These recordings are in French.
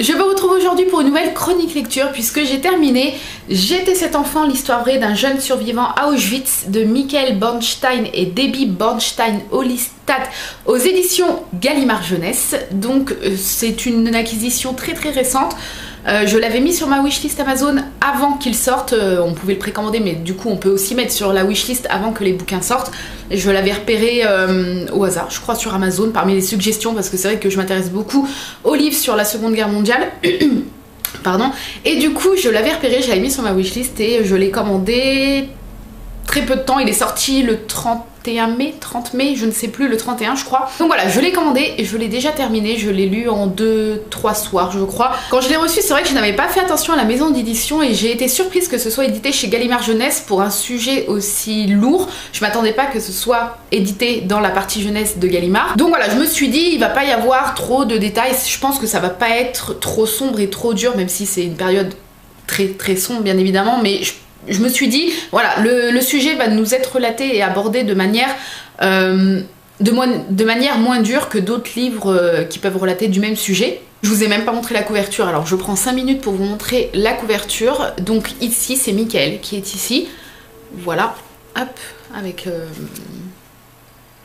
je vous retrouve aujourd'hui pour une nouvelle chronique lecture puisque j'ai terminé J'étais cet enfant, l'histoire vraie d'un jeune survivant à Auschwitz de Michael Bornstein et Debbie Bornstein-Olistad aux éditions Gallimard Jeunesse. Donc c'est une acquisition très récente. Je l'avais mis sur ma wishlist Amazon avant qu'il sorte, on pouvait le précommander mais du coup on peut aussi mettre sur la wishlist avant que les bouquins sortent. Je l'avais repéré au hasard, je crois sur Amazon parmi les suggestions parce que c'est vrai que je m'intéresse beaucoup aux livres sur la Seconde Guerre mondiale. Pardon. Et du coup je l'avais repéré, je l'avais mis sur ma wishlist et je l'ai commandé très peu de temps. Il est sorti le 30 mai, je ne sais plus, le 31 je crois. Donc voilà, je l'ai commandé et je l'ai déjà terminé, je l'ai lu en 2-3 soirs je crois. Quand je l'ai reçu, c'est vrai que je n'avais pas fait attention à la maison d'édition et j'ai été surprise que ce soit édité chez Gallimard Jeunesse pour un sujet aussi lourd. Je m'attendais pas que ce soit édité dans la partie jeunesse de Gallimard. Donc voilà, je me suis dit, il va pas y avoir trop de détails, je pense que ça va pas être trop sombre et trop dur, même si c'est une période très sombre bien évidemment, mais je me suis dit, voilà, le sujet va nous être relaté et abordé de manière, moins dure que d'autres livres qui peuvent relater du même sujet. Je vous ai même pas montré la couverture, alors je prends 5 minutes pour vous montrer la couverture. Donc ici, c'est Michael qui est ici. Voilà, hop, avec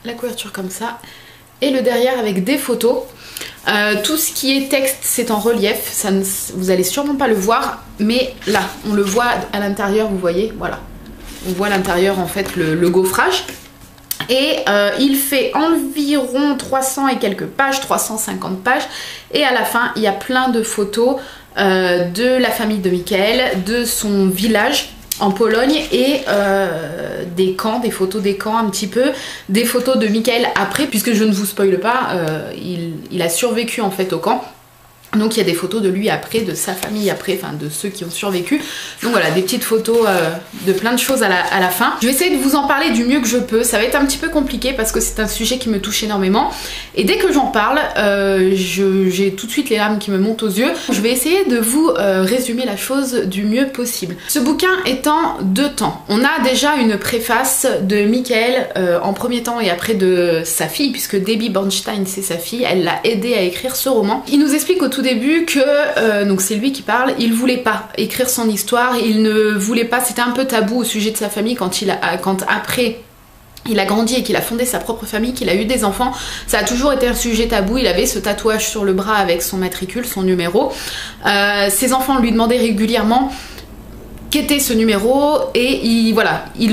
la couverture comme ça. Et le derrière avec des photos. Tout ce qui est texte c'est en relief, ça ne, vous allez sûrement pas le voir, mais là on le voit à l'intérieur, vous voyez, voilà, on voit à l'intérieur en fait le gaufrage. Et il fait environ 300 et quelques pages, 350 pages, et à la fin il y a plein de photos de la famille de Michael, de son village en Pologne et des camps, des photos des camps un petit peu, des photos de Michael après, puisque je ne vous spoile pas, il a survécu en fait au camp. Donc il y a des photos de lui après, de sa famille après, enfin de ceux qui ont survécu. Donc voilà, des petites photos de plein de choses à la fin. Je vais essayer de vous en parler du mieux que je peux. Ça va être un petit peu compliqué parce que c'est un sujet qui me touche énormément. Et dès que j'en parle, j'ai tout de suite les larmes qui me montent aux yeux. Je vais essayer de vous résumer la chose du mieux possible. Ce bouquin est en 2 temps. On a déjà une préface de Michael en premier temps et après de sa fille, puisque Debbie Bornstein c'est sa fille, elle l'a aidé à écrire ce roman. Il nous explique au tout début que, donc c'est lui qui parle, il voulait pas écrire son histoire, il ne voulait pas, c'était un peu tabou au sujet de sa famille quand après il a grandi et qu'il a fondé sa propre famille, qu'il a eu des enfants, ça a toujours été un sujet tabou. Il avait ce tatouage sur le bras avec son matricule, son numéro. Ses enfants lui demandaient régulièrement qu'était ce numéro et il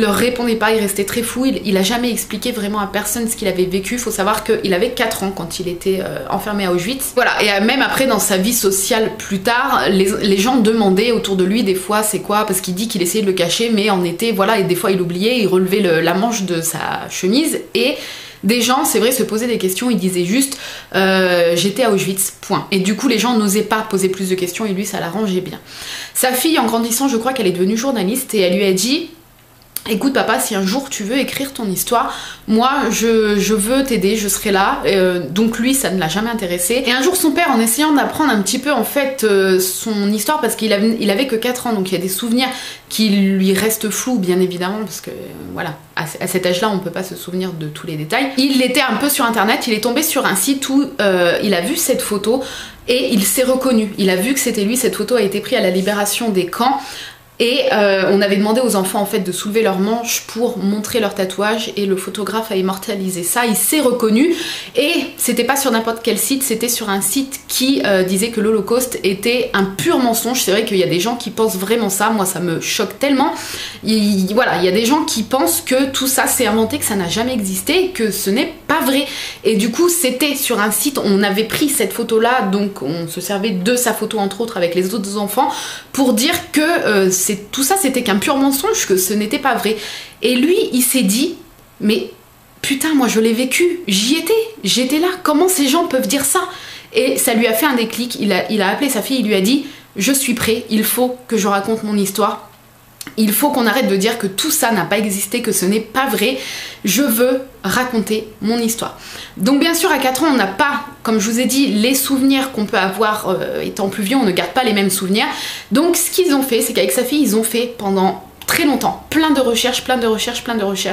leur répondait pas, il restait très flou, il a jamais expliqué vraiment à personne ce qu'il avait vécu. Faut savoir qu'il avait 4 ans quand il était enfermé à Auschwitz. Voilà, et même après dans sa vie sociale plus tard, les gens demandaient autour de lui des fois c'est quoi, parce qu'il dit qu'il essayait de le cacher mais en été, voilà, et des fois il oubliait, il relevait la manche de sa chemise et des gens, c'est vrai, se posaient des questions, ils disaient juste j'étais à Auschwitz, point. Et du coup, les gens n'osaient pas poser plus de questions et lui, ça l'arrangeait bien. Sa fille, en grandissant, je crois qu'elle est devenue journaliste et elle lui a dit écoute papa, si un jour tu veux écrire ton histoire, moi je veux t'aider, je serai là. Donc lui ça ne l'a jamais intéressé. Et un jour son père, en essayant d'apprendre un petit peu en fait son histoire, parce qu'il avait que 4 ans, donc il y a des souvenirs qui lui restent flous bien évidemment, parce que voilà, à cet âge là on peut pas se souvenir de tous les détails. Il était un peu sur internet, il est tombé sur un site où il a vu cette photo et il s'est reconnu. Il a vu que c'était lui, cette photo a été prise à la libération des camps. Et on avait demandé aux enfants en fait de soulever leurs manches pour montrer leur tatouage et le photographe a immortalisé ça, il s'est reconnu et c'était pas sur n'importe quel site, c'était sur un site qui disait que l'Holocauste était un pur mensonge. C'est vrai qu'il y a des gens qui pensent vraiment ça, moi ça me choque tellement. Voilà, il y a des gens qui pensent que tout ça c'est inventé, que ça n'a jamais existé, que ce n'est pas vrai. Et du coup c'était sur un site, on avait pris cette photo là, donc on se servait de sa photo entre autres avec les autres enfants pour dire que tout ça c'était qu'un pur mensonge, que ce n'était pas vrai. Et lui il s'est dit mais putain moi je l'ai vécu, j'étais là, comment ces gens peuvent dire ça? Et ça lui a fait un déclic, il a appelé sa fille, il lui a dit je suis prêt, il faut que je raconte mon histoire. Il faut qu'on arrête de dire que tout ça n'a pas existé, que ce n'est pas vrai. Je veux raconter mon histoire. Donc bien sûr à 4 ans on n'a pas, comme je vous ai dit, les souvenirs qu'on peut avoir étant plus vieux, on ne garde pas les mêmes souvenirs. Donc ce qu'ils ont fait, c'est qu'avec sa fille ils ont fait pendant très longtemps, plein de recherches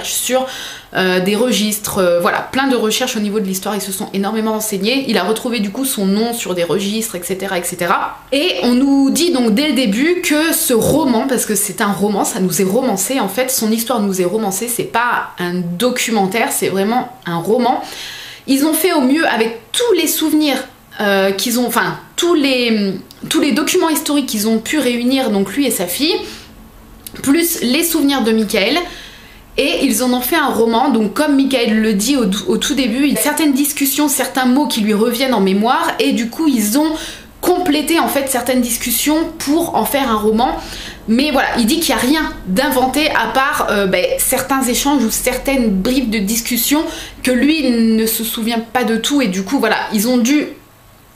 sur des registres, voilà, plein de recherches au niveau de l'histoire, ils se sont énormément renseignés, il a retrouvé du coup son nom sur des registres, etc. etc. Et on nous dit donc dès le début que ce roman, parce que c'est un roman, ça nous est romancé en fait, son histoire nous est romancée, c'est pas un documentaire, c'est vraiment un roman. Ils ont fait au mieux avec tous les souvenirs qu'ils ont, enfin tous les documents historiques qu'ils ont pu réunir, donc lui et sa fille, plus les souvenirs de Michael, et ils en ont fait un roman. Donc comme Michael le dit au tout début, il y a certaines discussions, certains mots qui lui reviennent en mémoire, et du coup ils ont complété en fait certaines discussions pour en faire un roman. Mais voilà, il dit qu'il n'y a rien d'inventé à part certains échanges ou certaines bribes de discussion, que lui ne se souvient pas de tout, et du coup voilà, ils ont dû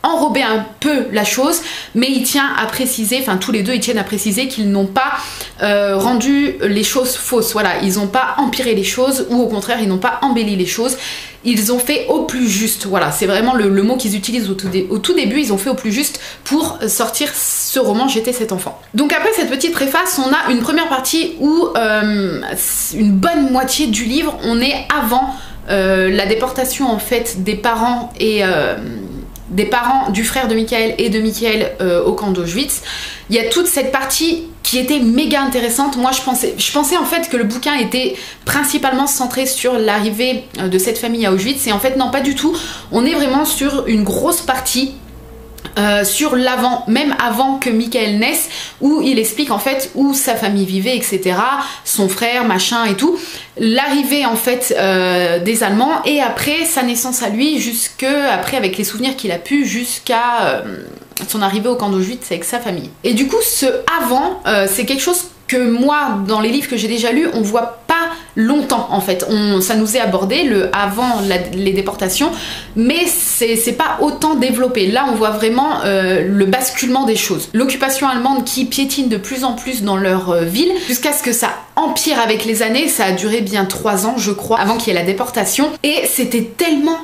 enrober un peu la chose, mais il tient à préciser, enfin tous les deux ils tiennent à préciser qu'ils n'ont pas rendu les choses fausses, voilà, ils n'ont pas empiré les choses, ou au contraire ils n'ont pas embelli les choses, ils ont fait au plus juste, voilà, c'est vraiment le mot qu'ils utilisent au tout début, ils ont fait au plus juste pour sortir ce roman J'étais cet enfant. Donc après cette petite préface, on a une première partie où une bonne moitié du livre, on est avant la déportation en fait des parents et des parents du frère de Michael et de Michael au camp d'Auschwitz. Il y a toute cette partie qui était méga intéressante. Moi je pensais en fait que le bouquin était principalement centré sur l'arrivée de cette famille à Auschwitz, et en fait non, pas du tout. On est vraiment sur une grosse partie sur l'avant, même avant que Michael naisse, où il explique en fait où sa famille vivait, etc. Son frère, machin et tout. L'arrivée en fait des Allemands, et après sa naissance à lui, jusque après avec les souvenirs qu'il a pu, jusqu'à son arrivée au camp d'Auschwitz avec sa famille. Et du coup ce avant, c'est quelque chose que moi, dans les livres que j'ai déjà lus, on voit pas longtemps en fait. Ça nous est abordé, le avant les déportations, mais c'est pas autant développé. Là, on voit vraiment le basculement des choses. L'occupation allemande qui piétine de plus en plus dans leur ville, jusqu'à ce que ça empire avec les années. Ça a duré bien 3 ans, je crois, avant qu'il y ait la déportation. Et c'était tellement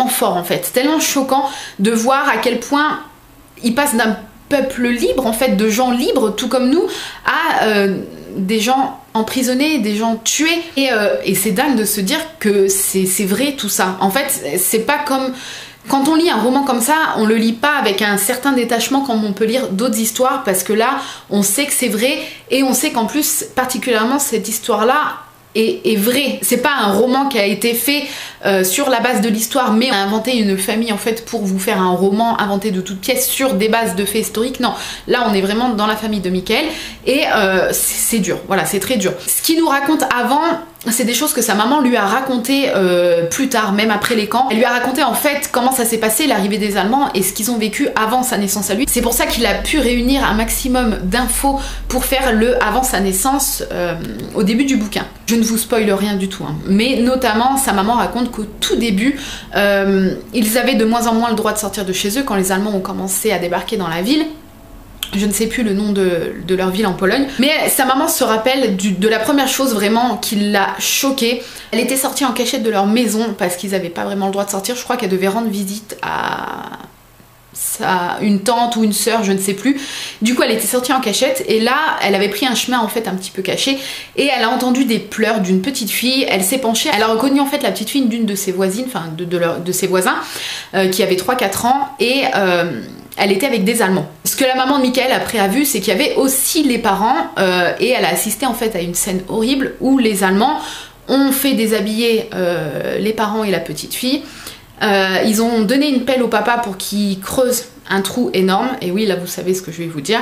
fort en fait, tellement choquant de voir à quel point il passe d'un peuple libre, en fait, de gens libres, tout comme nous, à des gens emprisonnés, des gens tués. Et c'est dingue de se dire que c'est vrai tout ça. En fait, c'est pas comme... Quand on lit un roman comme ça, on le lit pas avec un certain détachement comme on peut lire d'autres histoires, parce que là, on sait que c'est vrai, et on sait qu'en plus, particulièrement cette histoire-là, est vrai. C'est pas un roman qui a été fait sur la base de l'histoire, mais on a inventé une famille en fait pour vous faire un roman inventé de toutes pièces sur des bases de faits historiques. Non, là on est vraiment dans la famille de Michael, et c'est dur, voilà, c'est très dur. Ce qu'il nous raconte avant, c'est des choses que sa maman lui a raconté plus tard, même après les camps. Elle lui a raconté en fait comment ça s'est passé, l'arrivée des Allemands, et ce qu'ils ont vécu avant sa naissance à lui. C'est pour ça qu'il a pu réunir un maximum d'infos pour faire le avant sa naissance au début du bouquin. Je ne vous spoile rien du tout, hein. Mais notamment sa maman raconte qu'au tout début, ils avaient de moins en moins le droit de sortir de chez eux quand les Allemands ont commencé à débarquer dans la ville. Je ne sais plus le nom de leur ville en Pologne. Mais sa maman se rappelle de la première chose vraiment qui l'a choquée. Elle était sortie en cachette de leur maison parce qu'ils n'avaient pas vraiment le droit de sortir. Je crois qu'elle devait rendre visite à une tante ou une sœur, je ne sais plus. Du coup elle était sortie en cachette, et là elle avait pris un chemin en fait un petit peu caché, et elle a entendu des pleurs d'une petite fille. Elle s'est penchée, elle a reconnu en fait la petite fille d'une de ses voisines, enfin de ses voisins, qui avait 3-4 ans, et elle était avec des Allemands. Ce que la maman de Michael après a vu, c'est qu'il y avait aussi les parents, et elle a assisté en fait à une scène horrible où les Allemands ont fait déshabiller les parents et la petite fille. Ils ont donné une pelle au papa pour qu'il creuse un trou énorme, et oui, là vous savez ce que je vais vous dire.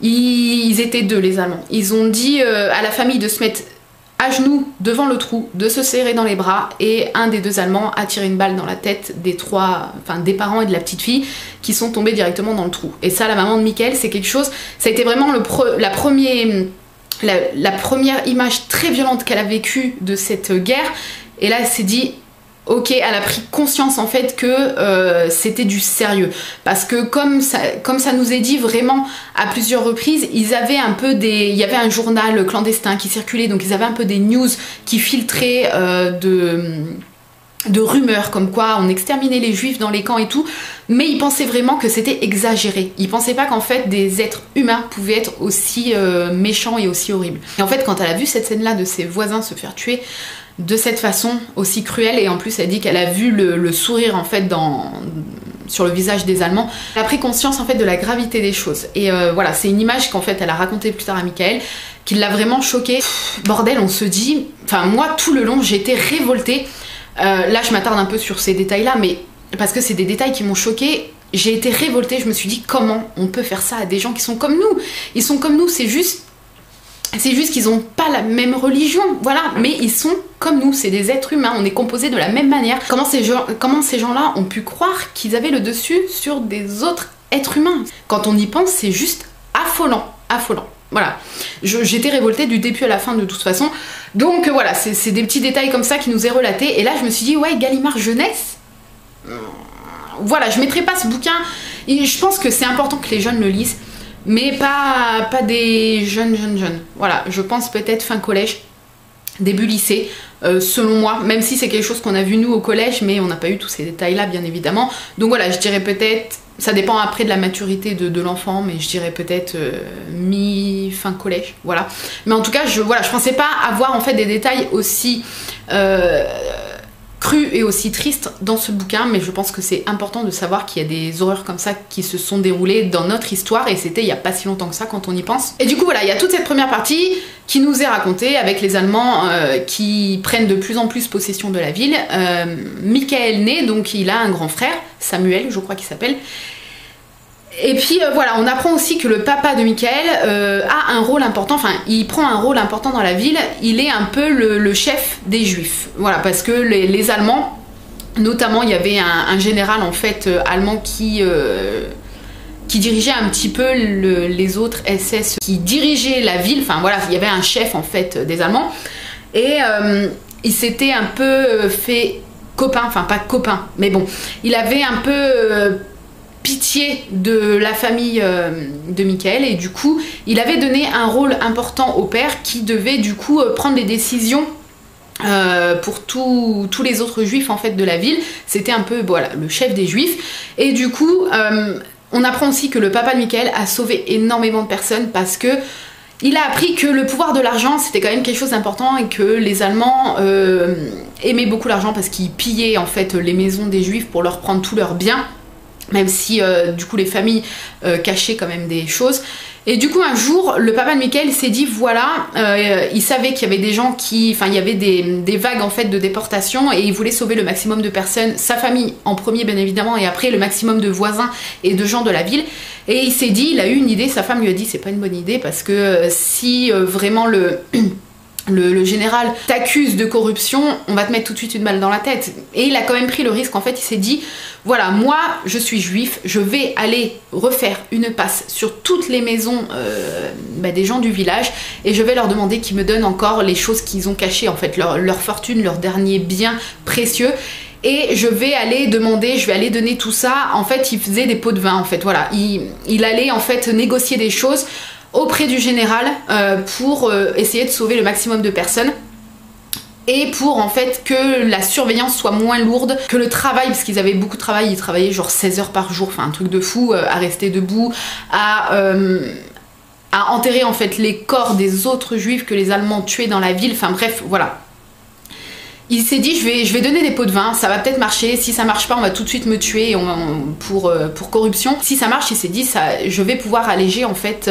Ils étaient 2 les Allemands. Ils ont dit à la famille de se mettre à genoux devant le trou, de se serrer dans les bras, et un des 2 Allemands a tiré une balle dans la tête des parents et de la petite fille, qui sont tombés directement dans le trou. Et ça, la maman de Michael, c'est quelque chose, ça a été vraiment la première image très violente qu'elle a vécue de cette guerre. Et là elle s'est dit, ok, elle a pris conscience en fait que c'était du sérieux, parce que comme ça nous est dit vraiment à plusieurs reprises, il y avait un journal clandestin qui circulait, donc ils avaient un peu des news qui filtraient de rumeurs comme quoi on exterminait les juifs dans les camps et tout, mais ils pensaient vraiment que c'était exagéré. Ils pensaient pas qu'en fait des êtres humains pouvaient être aussi méchants et aussi horribles. Et en fait quand elle a vu cette scène là de ses voisins se faire tuer de cette façon aussi cruelle, et en plus elle dit qu'elle a vu le sourire en fait sur le visage des Allemands, elle a pris conscience en fait de la gravité des choses. Et voilà, c'est une image qu'en fait elle a racontée plus tard à Michael, qui l'a vraiment choquée. Bordel, on se dit, enfin moi tout le long j'ai été révoltée. Là je m'attarde un peu sur ces détails là, mais parce que c'est des détails qui m'ont choquée. J'ai été révoltée, je me suis dit comment on peut faire ça à des gens qui sont comme nous. Ils sont comme nous, c'est juste qu'ils n'ont pas la même religion, voilà, mais ils sont comme nous, c'est des êtres humains, on est composés de la même manière. Comment ces gens-là ont pu croire qu'ils avaient le dessus sur des autres êtres humains? Quand on y pense, c'est juste affolant, affolant. Voilà, j'étais révoltée du début à la fin de toute façon. Donc voilà, c'est des petits détails comme ça qui nous est relaté. Et là je me suis dit, ouais, Gallimard jeunesse, voilà, je mettrai pas ce bouquin. Et je pense que c'est important que les jeunes le lisent, mais pas des jeunes. Voilà, je pense peut-être fin collège, début lycée, selon moi, même si c'est quelque chose qu'on a vu nous au collège, mais on n'a pas eu tous ces détails là bien évidemment. Donc voilà, je dirais peut-être, ça dépend après de la maturité de l'enfant, mais je dirais peut-être mi-fin collège, voilà. Mais en tout cas, je pensais pas avoir en fait des détails aussi crus et aussi tristes dans ce bouquin, mais je pense que c'est important de savoir qu'il y a des horreurs comme ça qui se sont déroulées dans notre histoire, et c'était il y a pas si longtemps que ça quand on y pense. Et du coup voilà, il y a toute cette première partie qui nous est racontée avec les Allemands qui prennent de plus en plus possession de la ville. Michael naît, donc il a un grand frère, Samuel je crois qu'il s'appelle. Et puis voilà, on apprend aussi que le papa de Michael a un rôle important, enfin il prend un rôle important dans la ville, il est un peu le chef des juifs, voilà, parce que les Allemands, notamment il y avait un général en fait allemand qui dirigeait un petit peu les autres SS qui dirigeaient la ville, enfin voilà, il y avait un chef en fait des Allemands, et il s'était un peu fait copain, enfin pas copain, mais bon, il avait un peu pitié de la famille de Michael, et du coup il avait donné un rôle important au père qui devait du coup prendre les décisions pour tous les autres juifs en fait de la ville. C'était un peu voilà, le chef des juifs, et du coup on apprend aussi que le papa de Michael a sauvé énormément de personnes parce que il a appris que le pouvoir de l'argent c'était quand même quelque chose d'important, et que les Allemands aimaient beaucoup l'argent parce qu'ils pillaient en fait les maisons des juifs pour leur prendre tous leurs biens, même si du coup les familles cachaient quand même des choses. Et du coup un jour le papa de Michael s'est dit voilà, il savait qu'il y avait des gens qui, enfin il y avait des vagues en fait de déportation, et il voulait sauver le maximum de personnes, sa famille en premier bien évidemment, et après le maximum de voisins et de gens de la ville. Et il s'est dit, il a eu une idée, sa femme lui a dit c'est pas une bonne idée parce que si vraiment le général t'accuse de corruption, on va te mettre tout de suite une balle dans la tête. Et il a quand même pris le risque, en fait il s'est dit voilà, moi je suis juif, je vais aller refaire une passe sur toutes les maisons des gens du village, et je vais leur demander qu'ils me donnent encore les choses qu'ils ont cachées, en fait leur fortune, leurs derniers biens précieux, et je vais aller demander, je vais aller donner tout ça. En fait il faisait des pots de vin, en fait voilà, il allait en fait négocier des choses auprès du général pour essayer de sauver le maximum de personnes, et pour en fait que la surveillance soit moins lourde, que le travail, parce qu'ils avaient beaucoup de travail, ils travaillaient genre 16 heures par jour, enfin un truc de fou, à rester debout, à enterrer en fait les corps des autres juifs que les Allemands tuaient dans la ville, enfin bref voilà. Il s'est dit je vais donner des pots de vin, ça va peut-être marcher, si ça marche pas on va tout de suite me tuer pour corruption. Si ça marche, il s'est dit je vais pouvoir alléger en fait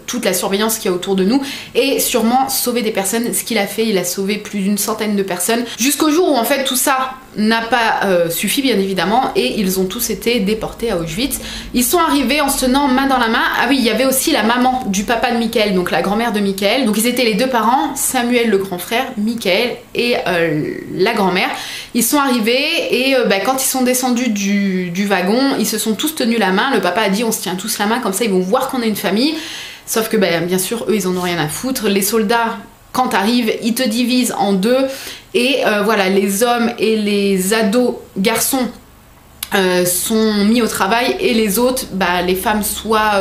toute la surveillance qu'il y a autour de nous, et sûrement sauver des personnes. Ce qu'il a fait, il a sauvé plus d'une centaine de personnes, jusqu'au jour où en fait tout ça n'a pas suffi bien évidemment, et ils ont tous été déportés à Auschwitz. Ils sont arrivés en se tenant main dans la main. Ah oui, il y avait aussi la maman du papa de Michael, donc la grand-mère de Michael, donc ils étaient les deux parents, Samuel le grand frère, Michael et la grand-mère. Ils sont arrivés, et quand ils sont descendus du wagon, ils se sont tous tenus la main. Le papa a dit on se tient tous la main, comme ça ils vont voir qu'on est une famille. Sauf que bien sûr eux ils en ont rien à foutre. Les soldats quand t'arrives ils te divisent en deux, et voilà, les hommes et les ados garçons sont mis au travail et les autres, bah, les femmes soit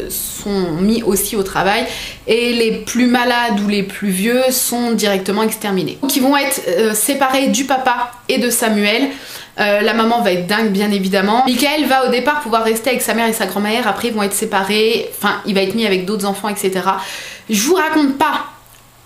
sont mis aussi au travail et les plus malades ou les plus vieux sont directement exterminés. Donc ils vont être séparés du papa et de Samuel. La maman va être dingue bien évidemment. Michael va au départ pouvoir rester avec sa mère et sa grand-mère, après ils vont être séparés, enfin il va être mis avec d'autres enfants etc. Je vous raconte pas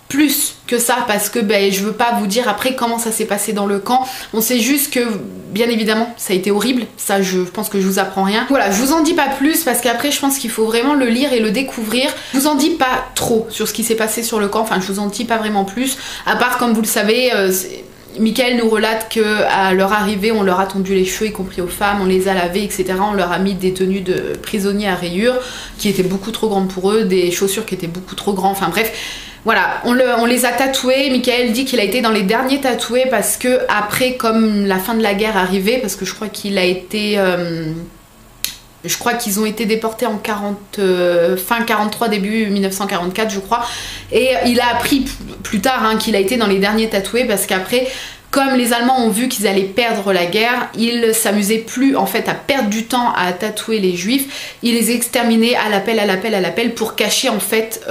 plus que ça parce que ben, je veux pas vous dire après comment ça s'est passé dans le camp. On sait juste que bien évidemment ça a été horrible, ça je pense que je vous apprends rien. Voilà, je vous en dis pas plus parce qu'après je pense qu'il faut vraiment le lire et le découvrir. Je vous en dis pas trop sur ce qui s'est passé sur le camp, enfin je vous en dis pas vraiment plus, à part comme vous le savez, Michael nous relate qu'à leur arrivée on leur a tondu les cheveux, y compris aux femmes, on les a lavés etc, on leur a mis des tenues de prisonniers à rayures qui étaient beaucoup trop grandes pour eux, des chaussures qui étaient beaucoup trop grandes, enfin bref. Voilà, on les a tatoués. Michael dit qu'il a été dans les derniers tatoués parce que après, comme la fin de la guerre arrivait, parce que je crois qu'il a été... je crois qu'ils ont été déportés en fin 43, début 1944 je crois. Et il a appris plus tard hein, qu'il a été dans les derniers tatoués parce qu'après... Comme les Allemands ont vu qu'ils allaient perdre la guerre, ils s'amusaient plus en fait à perdre du temps à tatouer les Juifs. Ils les exterminaient à l'appel pour cacher en fait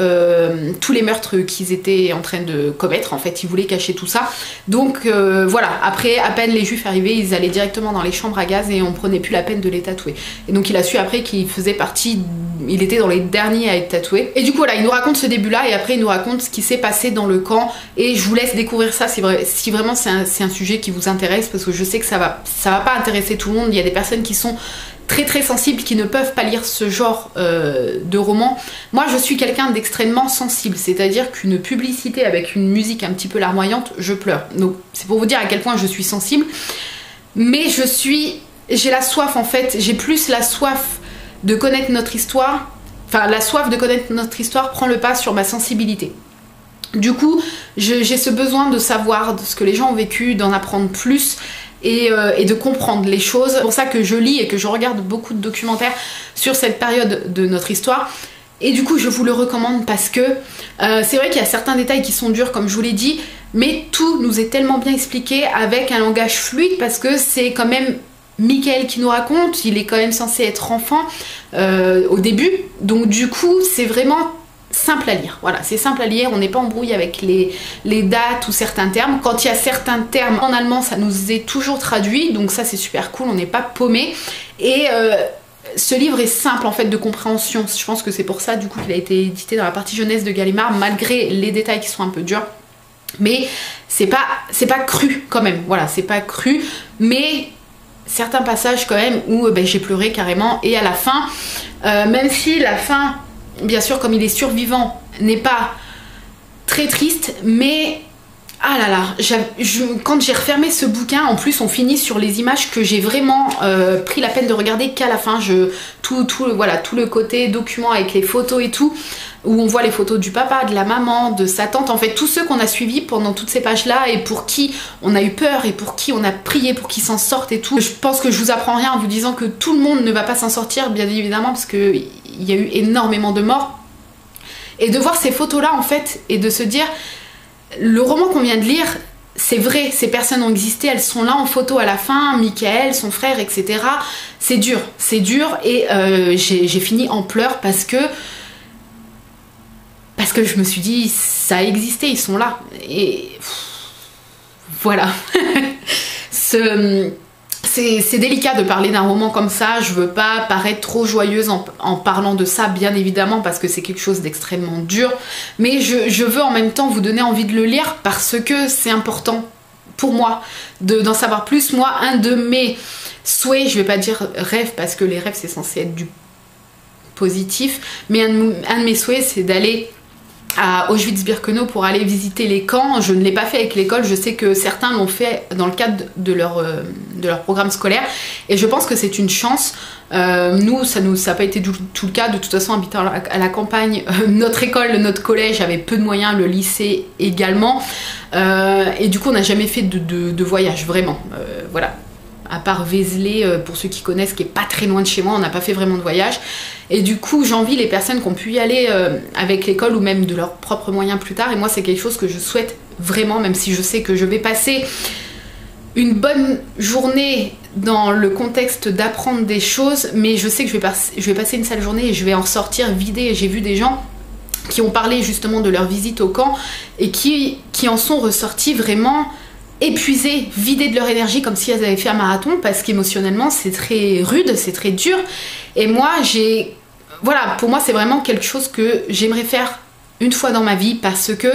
tous les meurtres qu'ils étaient en train de commettre. En fait, ils voulaient cacher tout ça. Donc voilà, après à peine les Juifs arrivaient, ils allaient directement dans les chambres à gaz et on prenait plus la peine de les tatouer. Et donc il a su après qu'il faisait partie, il était dans les derniers à être tatoués. Et du coup voilà, il nous raconte ce début-là et après il nous raconte ce qui s'est passé dans le camp. Et je vous laisse découvrir ça si vraiment c'est un sujet qui vous intéresse parce que je sais que ça va pas intéresser tout le monde. Il y a des personnes qui sont très sensibles qui ne peuvent pas lire ce genre de roman. Moi je suis quelqu'un d'extrêmement sensible, c'est-à-dire qu'une publicité avec une musique un petit peu larmoyante, je pleure. Donc c'est pour vous dire à quel point je suis sensible. Mais j'ai la soif en fait, j'ai plus la soif de connaître notre histoire, enfin la soif de connaître notre histoire prend le pas sur ma sensibilité. Du coup, j'ai ce besoin de savoir de ce que les gens ont vécu, d'en apprendre plus et de comprendre les choses. C'est pour ça que je lis et que je regarde beaucoup de documentaires sur cette période de notre histoire. Et du coup, je vous le recommande parce que c'est vrai qu'il y a certains détails qui sont durs, comme je vous l'ai dit, mais tout nous est tellement bien expliqué avec un langage fluide parce que c'est quand même Michael qui nous raconte, il est quand même censé être enfant au début. Donc du coup, c'est vraiment... simple à lire, voilà, c'est simple à lire, on n'est pas embrouillé avec les dates ou certains termes. Quand il y a certains termes en allemand, ça nous est toujours traduit, donc ça c'est super cool, on n'est pas paumé. Et ce livre est simple en fait de compréhension, je pense que c'est pour ça du coup qu'il a été édité dans la partie jeunesse de Gallimard, malgré les détails qui sont un peu durs. Mais c'est pas cru quand même, voilà, c'est pas cru, mais certains passages quand même où ben, j'ai pleuré carrément. Et à la fin, même si la fin... bien sûr comme il est survivant n'est pas très triste, mais ah là là, quand j'ai refermé ce bouquin, en plus on finit sur les images que j'ai vraiment pris la peine de regarder qu'à la fin. Voilà, tout le côté document avec les photos et tout, où on voit les photos du papa, de la maman, de sa tante, en fait tous ceux qu'on a suivis pendant toutes ces pages là et pour qui on a eu peur et pour qui on a prié pour qu'ils s'en sortent et tout. Je pense que je vous apprends rien en vous disant que tout le monde ne va pas s'en sortir, bien évidemment, parce que il y a eu énormément de morts. Et de voir ces photos là en fait et de se dire le roman qu'on vient de lire, c'est vrai, ces personnes ont existé, elles sont là en photo à la fin, Michael, son frère, etc. C'est dur et j'ai fini en pleurs parce que je me suis dit ça a existé, ils sont là. Et voilà. C'est délicat de parler d'un roman comme ça, je veux pas paraître trop joyeuse en parlant de ça, bien évidemment, parce que c'est quelque chose d'extrêmement dur, mais je veux en même temps vous donner envie de le lire parce que c'est important pour moi d'en savoir plus. Moi, un de mes souhaits, je vais pas dire rêve parce que les rêves c'est censé être du positif, mais un de mes souhaits c'est d'aller à Auschwitz-Birkenau pour aller visiter les camps. Je ne l'ai pas fait avec l'école, je sais que certains l'ont fait dans le cadre de leur programme scolaire et je pense que c'est une chance. Nous, ça n'a pas été tout le cas, de toute façon habitant à la campagne, notre école, notre collège avait peu de moyens, le lycée également, et du coup on n'a jamais fait de voyage vraiment, voilà. À part Vézelay, pour ceux qui connaissent, qui est pas très loin de chez moi, on n'a pas fait vraiment de voyage. Et du coup, j'envie les personnes qui ont pu y aller avec l'école ou même de leurs propres moyens plus tard. Et moi, c'est quelque chose que je souhaite vraiment, même si je sais que je vais passer une bonne journée dans le contexte d'apprendre des choses, mais je sais que je vais passer une sale journée et je vais en ressortir vidée. J'ai vu des gens qui ont parlé justement de leur visite au camp et qui en sont ressortis vraiment épuisés, vidés de leur énergie, comme si elles avaient fait un marathon, parce qu'émotionnellement c'est très rude, c'est très dur. Et moi voilà, pour moi c'est vraiment quelque chose que j'aimerais faire une fois dans ma vie, parce que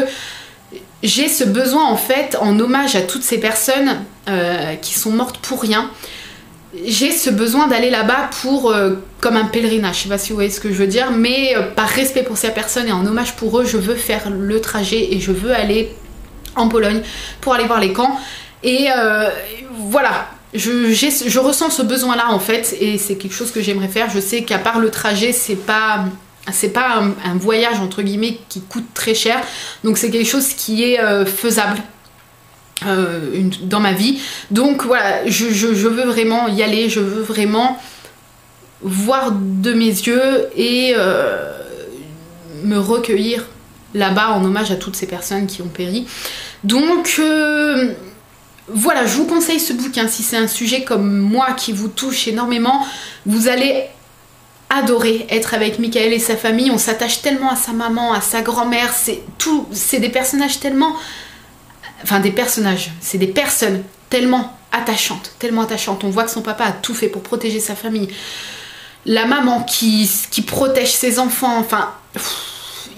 j'ai ce besoin en fait, en hommage à toutes ces personnes qui sont mortes pour rien. J'ai ce besoin d'aller là-bas pour comme un pèlerinage, je sais pas si vous voyez ce que je veux dire, mais par respect pour ces personnes et en hommage pour eux, je veux faire le trajet et je veux aller en Pologne pour aller voir les camps. Et voilà, je ressens ce besoin-là en fait, et c'est quelque chose que j'aimerais faire. Je sais qu'à part le trajet, c'est pas un voyage entre guillemets qui coûte très cher, donc c'est quelque chose qui est faisable dans ma vie. Donc voilà, je veux vraiment y aller, je veux vraiment voir de mes yeux et me recueillir là-bas en hommage à toutes ces personnes qui ont péri. Donc voilà, je vous conseille ce bouquin si c'est un sujet comme moi qui vous touche énormément. Vous allez adorer être avec Michael et sa famille. On s'attache tellement à sa maman, à sa grand-mère, c'est des personnages tellement... Enfin des personnages, c'est des personnes tellement attachantes, tellement attachantes. On voit que son papa a tout fait pour protéger sa famille. La maman qui protège ses enfants, enfin...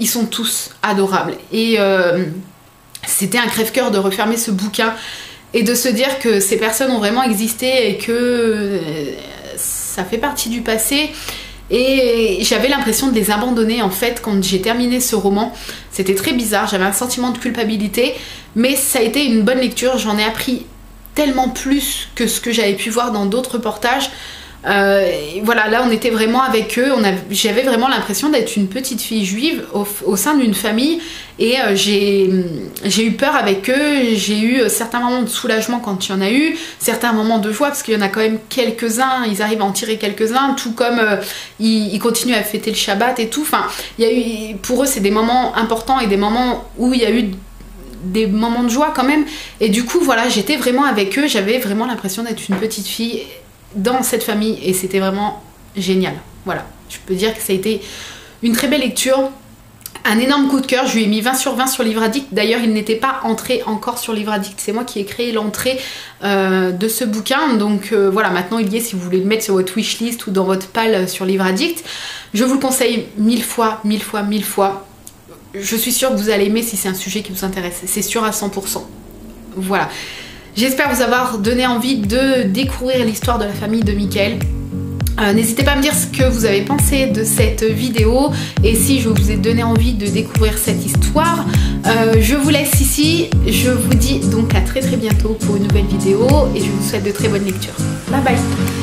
Ils sont tous adorables. Et c'était un crève-cœur de refermer ce bouquin et de se dire que ces personnes ont vraiment existé et que ça fait partie du passé. Et j'avais l'impression de les abandonner en fait quand j'ai terminé ce roman. C'était très bizarre, j'avais un sentiment de culpabilité, mais ça a été une bonne lecture. J'en ai appris tellement plus que ce que j'avais pu voir dans d'autres reportages. Voilà, là on était vraiment avec eux, j'avais vraiment l'impression d'être une petite fille juive au sein d'une famille, et j'ai eu peur avec eux. J'ai eu certains moments de soulagement quand il y en a eu, certains moments de joie parce qu'il y en a quand même quelques-uns, ils arrivent à en tirer quelques-uns, tout comme ils continuent à fêter le Shabbat et tout. Enfin, il y a eu, pour eux c'est des moments importants et des moments où il y a eu des moments de joie quand même, et du coup voilà, j'étais vraiment avec eux, j'avais vraiment l'impression d'être une petite fille dans cette famille et c'était vraiment génial. Voilà, je peux dire que ça a été une très belle lecture, un énorme coup de cœur. Je lui ai mis 20 sur 20 sur Livre Addict. D'ailleurs il n'était pas entré encore sur Livre Addict, c'est moi qui ai créé l'entrée de ce bouquin, donc voilà, maintenant il y est si vous voulez le mettre sur votre wishlist ou dans votre palle sur Livre Addict. Je vous le conseille 1000 fois, 1000 fois, 1000 fois. Je suis sûre que vous allez aimer si c'est un sujet qui vous intéresse, c'est sûr à 100%. Voilà. J'espère vous avoir donné envie de découvrir l'histoire de la famille de Michael. N'hésitez pas à me dire ce que vous avez pensé de cette vidéo et si je vous ai donné envie de découvrir cette histoire. Je vous laisse ici, je vous dis donc à très bientôt pour une nouvelle vidéo et je vous souhaite de très bonnes lectures. Bye bye.